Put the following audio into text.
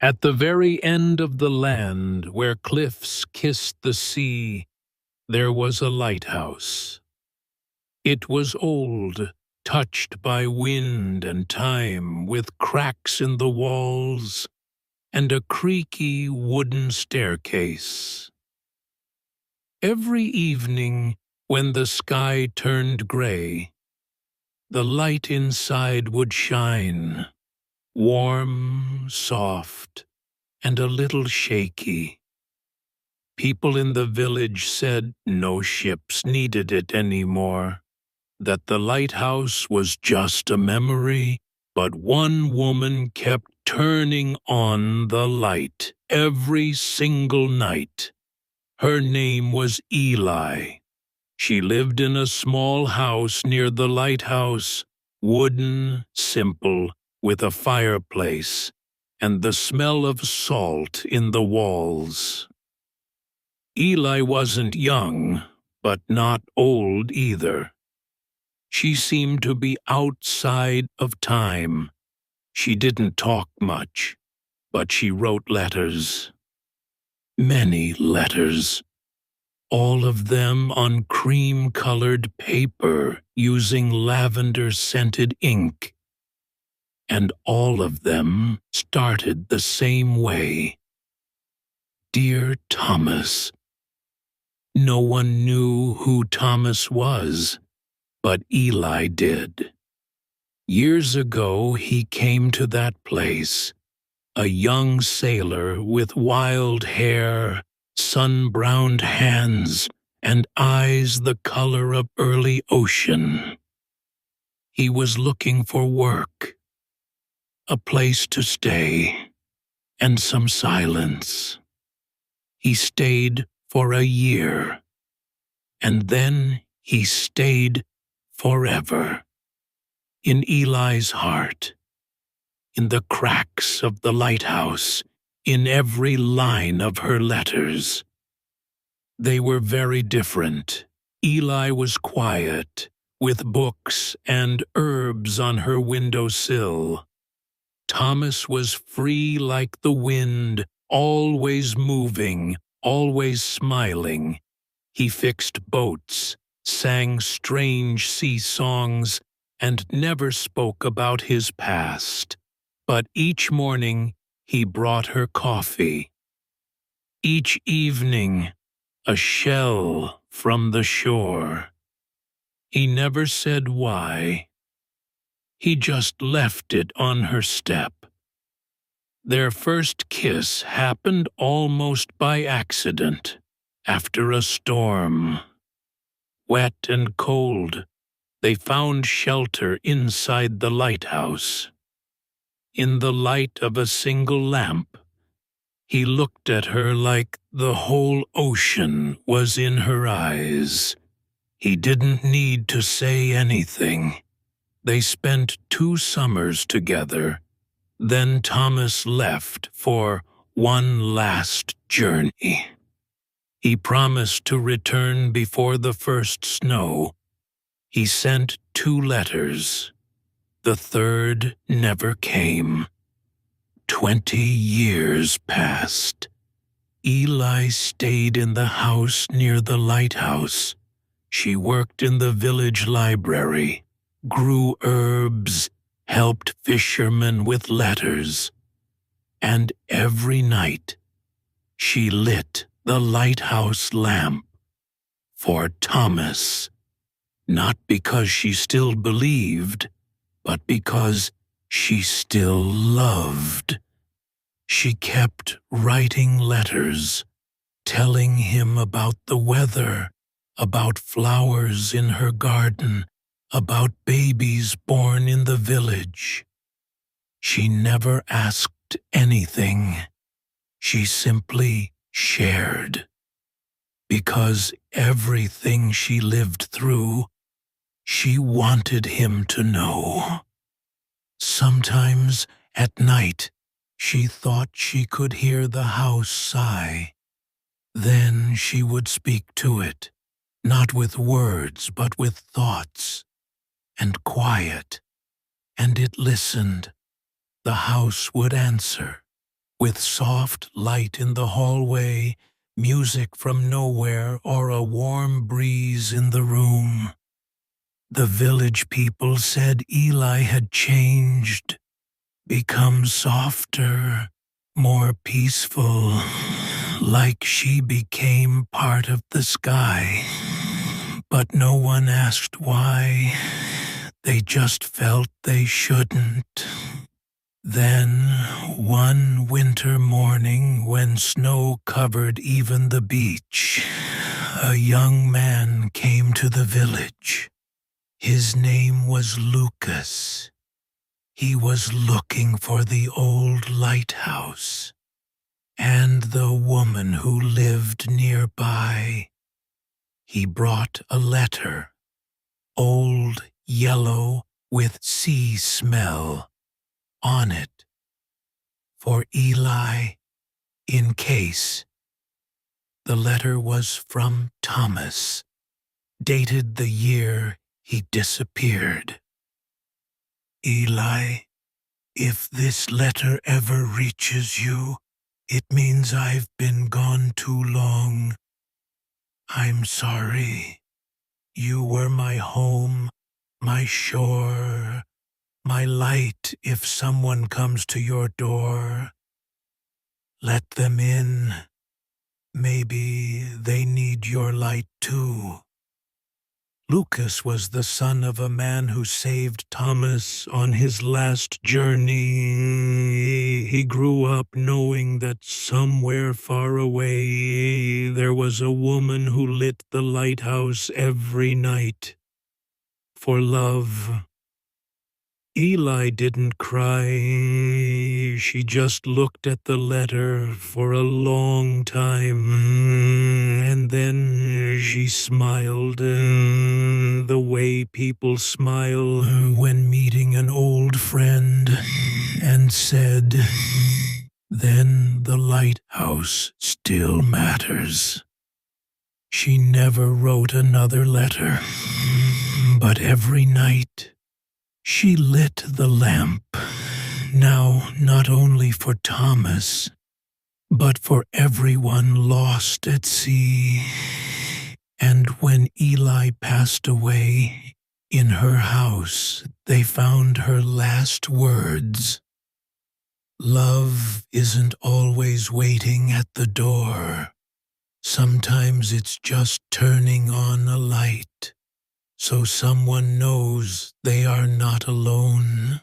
At the very end of the land, where cliffs kissed the sea, there was a lighthouse. It was old, touched by wind and time, with cracks in the walls and a creaky wooden staircase. Every evening, when the sky turned gray, the light inside would shine, warm, soft, and a little shaky. People in the village said no ships needed it anymore, that the lighthouse was just a memory, but one woman kept turning on the light every single night. Her name was Eli. She lived in a small house near the lighthouse, wooden, simple, with a fireplace, and the smell of salt in the walls. Eli wasn't young, but not old either. She seemed to be outside of time. She didn't talk much, but she wrote letters. Many letters. All of them on cream-colored paper using lavender-scented ink. And all of them started the same way. Dear Thomas. No one knew who Thomas was, but Eli did. Years ago he came to that place, a young sailor with wild hair, sun-browned hands, and eyes the color of early ocean. He was looking for work, a place to stay, and some silence. He stayed for a year, and then he stayed forever. In Eli's heart, in the cracks of the lighthouse, in every line of her letters. They were very different. Eli was quiet, with books and herbs on her windowsill. Thomas was free like the wind, always moving, always smiling. He fixed boats, sang strange sea songs, and never spoke about his past. But each morning he brought her coffee. Each evening, a shell from the shore. He never said why. He just left it on her step. Their first kiss happened almost by accident, after a storm. Wet and cold, they found shelter inside the lighthouse. In the light of a single lamp, he looked at her like the whole ocean was in her eyes. He didn't need to say anything. They spent 2 summers together. Then Thomas left for one last journey. He promised to return before the first snow. He sent 2 letters. The third never came. 20 years passed. Eli stayed in the house near the lighthouse. She worked in the village library, grew herbs, helped fishermen with letters. And every night, she lit the lighthouse lamp for Thomas, not because she still believed, but because she still loved. She kept writing letters, telling him about the weather, about flowers in her garden, about babies born in the village. She never asked anything. She simply shared. Because everything she lived through, she wanted him to know. Sometimes at night, she thought she could hear the house sigh. Then she would speak to it, not with words but with thoughts, and quiet, and it listened. The house would answer, with soft light in the hallway, music from nowhere, or a warm breeze in the room. The village people said Eli had changed, become softer, more peaceful, like she became part of the sky. But no one asked why. They just felt they shouldn't. Then, one winter morning, when snow covered even the beach, a young man came to the village. His name was Lucas. He was looking for the old lighthouse and the woman who lived nearby. He brought a letter, old, yellow, with sea smell on it, for Eli, in case. The letter was from Thomas, dated the year he disappeared. Eli, if this letter ever reaches you, it means I've been gone too long. I'm sorry. You were my home, my shore, my light if someone comes to your door. Let them in. Maybe they need your light too. Lucas was the son of a man who saved Thomas on his last journey. He grew up knowing that somewhere far away there was a woman who lit the lighthouse every night for love. Eli didn't cry. She just looked at the letter for a long time, and then she smiled, the way people smile when meeting an old friend, and said, "Then the lighthouse still matters." She never wrote another letter, but every night she lit the lamp, now not only for Thomas, but for everyone lost at sea. And when Eli passed away, in her house they found her last words. Love isn't always waiting at the door. Sometimes it's just turning on a light, so someone knows they are not alone.